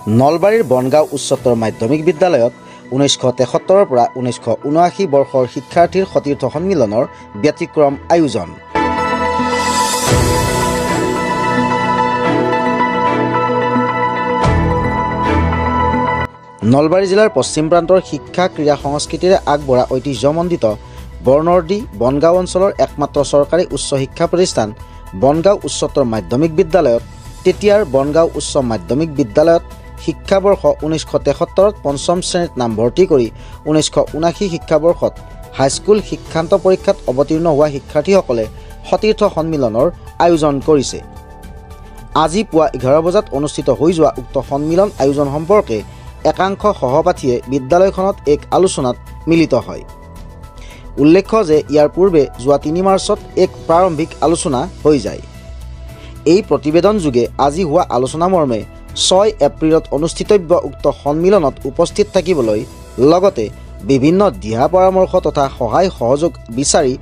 নলবাৰীৰ বনগাঁও উচ্চতৰ মাধ্যমিক বিদ্যালয়ত 1973 পৰা 1979 বৰ্ষৰ শিক্ষাৰ্থীৰ সতীৰ্থ সন্মিলনৰ ব্যতিক্ৰম আয়োজন। নলবাৰী জিলাৰ পশ্চিম প্ৰান্তৰ শিক্ষা ক্ৰীড়া সংস্কৃতিৰে আগবঢ়া ঐতিহ্যমণ্ডিত বৰনদী বনগাঁও অঞ্চলৰ একমাত্ৰ চৰকাৰী উচ্চ শিক্ষা প্ৰতিষ্ঠান বনগাঁও উচ্চতৰ মাধ্যমিক বিদ্যালয়ত তেতিয়াৰ বনগাঁও উচ্চ মাধ্যমিক বিদ্যালয়ত শিক্ষাবৰ্ষ 1973ত পঞ্চম শ্ৰেণীত নামভৰ্তি কৰি 1979 শিক্ষাবৰ্ষত হাইস্কুল শিক্ষান্ত পৰীক্ষাত অৱতীৰ্ণ হোৱা শিক্ষাৰ্থীসকলে সতীৰ্থ সন্মিলনৰ আয়োজন কৰিছে। আজি পুৱা 11 বজাত অনুষ্ঠিত হৈ যোৱা উক্ত সন্মিলন আয়োজন সম্পৰ্কে একাংশ সহপাঠীয়ে বিদ্যালয়খনত এক আলোচনাত মিলিত হয়। উল্লেখ্য যে ইয়াৰ পূৰ্বে যোৱা 3 মাৰ্চত এক প্ৰাৰম্ভিক আলোচনা হৈ যায়। এই প্ৰতিবেদন যোগে আজি হোৱা আলোচনা মৰ্মে 6 এপ্ৰিলত অনুষ্ঠিতব্য উক্ত সন্মিলনত উপস্থিত থাকিবলৈ লগতে বিভিন্ন দিহা পৰামৰ্শ তথা সহায় সহযোগ বিচাৰি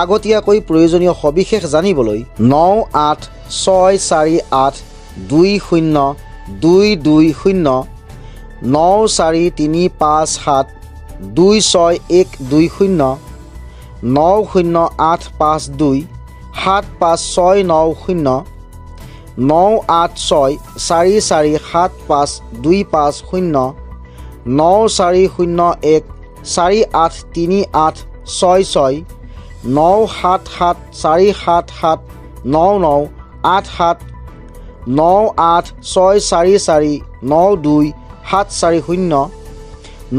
আগতীয়াকৈ প্ৰয়োজনীয় সবিশেষ জানিবলৈ 9864820220 94357 26120 90852 75690 986447525 9401 483866 97747 9987 98644 92740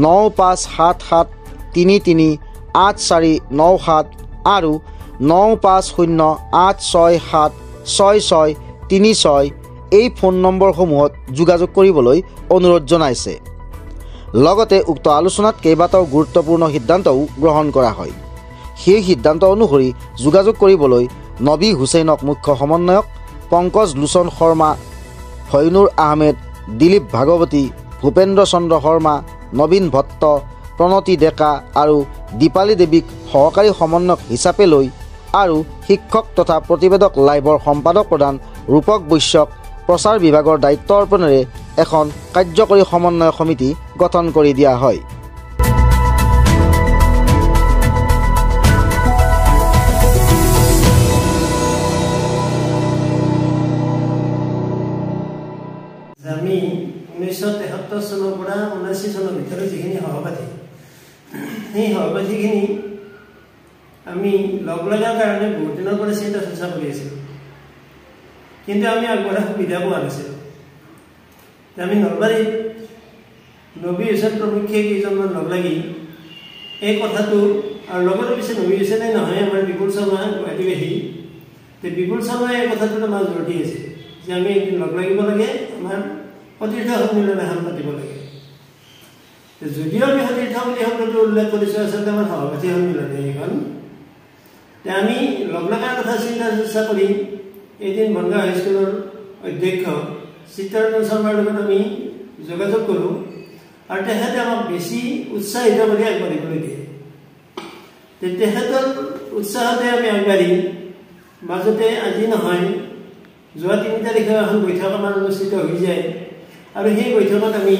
9577 338497 আৰু 9508676636 এই ফোন নম্বৰসমূহত যোগাযোগ কৰিবলৈ অনুৰোধ জনাইছে। লগতে উক্ত আলোচনাত কেইবাটাও গুৰুত্বপূৰ্ণ সিদ্ধান্তও গ্ৰহণ কৰা হয়। সেই সিদ্ধান্ত অনুসৰি যোগাযোগ কৰিবলৈ নবী হুছেইনক মুখ্য সমন্বয়ক, পংকজ লোচন শৰ্মা, ফয়নুৰ আহমেদ, দিলীপ ভাগৱতী, ভূপেন্দ্ৰ চন্দ্ৰ শৰ্মা, নবীন ভট্ট, প্ৰণতি ডেকা আৰু দীপালী দেৱীক সহকাৰী সমন্বয়ক হিচাপে লৈ আৰু শিক্ষক তথা প্ৰতিবেদক লাইভৰ সম্পাদক প্ৰধান ৰূপক বৈশ্যক প্ৰচাৰ বিভাগৰ দায়িত্ব অৰ্পণেৰে এখন কাৰ্যকৰী সমন্বয় সমিতি গঠন কৰি দিয়া হয়। আমি 1973 চনৰ পৰা 79 চনৰ ভিতৰত যিখিনি সহপাঠী, সেই সহপাঠীখিনি আমি লগ লগাৰ কাৰণে বহুত দিনৰ পৰা চিন্তা চৰ্চা কৰি আছিলোঁ, কিন্তু আমি আগবঢ়া সুবিধা পোৱা নাছিলোঁ। আমি নলবাৰীত নবী হুছেইন প্ৰমুখ্যে কেইজনমান লগ লাগি এই কথাটো, আৰু লগতে পিছে নবী হুছেইনে নহয়, আমাৰ বিপুল শৰ্মা গুৱাহাটীবাসী, বিপুল শৰ্মাই এই কথাটোত আমাৰ জোৰ দি আছে যে আমি এদিন লগ লাগিব লাগে, আমাৰ সতীৰ্থ সন্মিলন এখন পাতিব লাগে। যদিও আমি সতীৰ্থ বুলি শব্দটো উল্লেখ কৰিছোঁ, আচলতে আমাৰ সহপাঠী সন্মিলন এইখন। আমি লগ লগাৰ কথা চিন্তা চৰ্চা কৰি এদিন বনগাঁও হাইস্কুলৰ অধ্যক্ষ চিত্তৰঞ্জন শৰ্মাৰ লগত আমি যোগাযোগ কৰোঁ, আৰু তেখেতে আমাক বেছি উৎসাহিত কৰি আগবাঢ়িবলৈ দিয়ে। তেখেতৰ উৎসাহতে আমি আগবাঢ়ি মাজতে আজি নহয় যোৱা 3 তাৰিখে এখন বৈঠক আমাৰ অনুষ্ঠিত হৈ যায়, আৰু সেই বৈঠকত আমি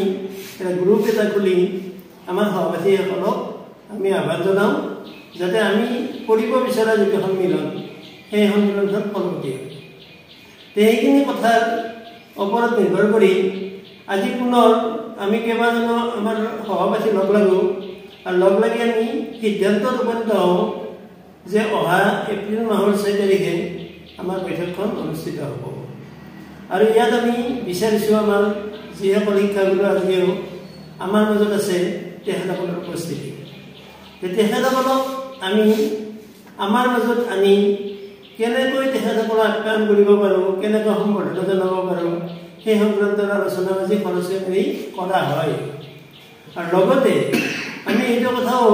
গ্ৰুপ এটা খুলি আমাৰ সহপাঠীসকলক আমি আহ্বান জনাওঁ যাতে আমি কৰিব বিচৰা যিটো সন্মিলন, সেই সন্মিলনখন ফলৱতী হয়। সেইখিনি কথাৰ ওপৰত নিৰ্ভৰ কৰি আজি পুনৰ আমি কেইবাজনো আমাৰ সহপাঠী লগ লাগোঁ, আৰু লগ লাগি আমি সিদ্ধান্তত উপনীত হওঁ যে অহা এপ্ৰিল মাহৰ 6 তাৰিখে আমাৰ বৈঠকখন অনুষ্ঠিত হ'ব। আৰু ইয়াত আমি বিচাৰিছোঁ আমাৰ যিসকল শিক্ষাগুৰু আজিও আমাৰ মাজত আছে তেখেতসকলৰ উপস্থিতি। তেখেতসকলক আমি আমাৰ মাজত আনি কেনেকৈ তেখেতসকলক আপ্যায়ন কৰিব পাৰোঁ, কেনেকৈ সম্বৰ্ধনা জনাব পাৰোঁ, সেই সংক্ৰান্তৰ আলোচনা আজি খৰচী কৰা হয়। আৰু লগতে আমি এইটো কথাও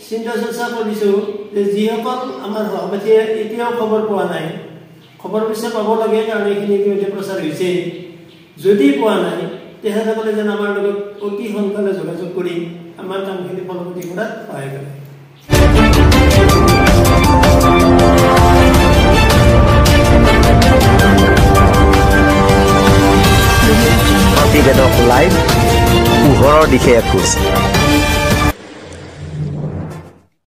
চিন্তা চৰ্চা কৰিছোঁ যে যিসকল আমাৰ সহপাঠীয়ে এতিয়াও খবৰ পোৱা নাই, খবৰ পিছে পাব লাগে, কাৰণ এইখিনি ইতিমধ্যে প্ৰচাৰ হৈছে, যদি পোৱা নাই তেখেতসকলে যেন আমাৰ লগত অতি সোনকালে যোগাযোগ কৰি আমাৰ কামখিনি ফলৱতী কৰাত সহায় কৰে। প্ৰতিবেদক লাইভ পোহৰৰ দিশে এখোজ।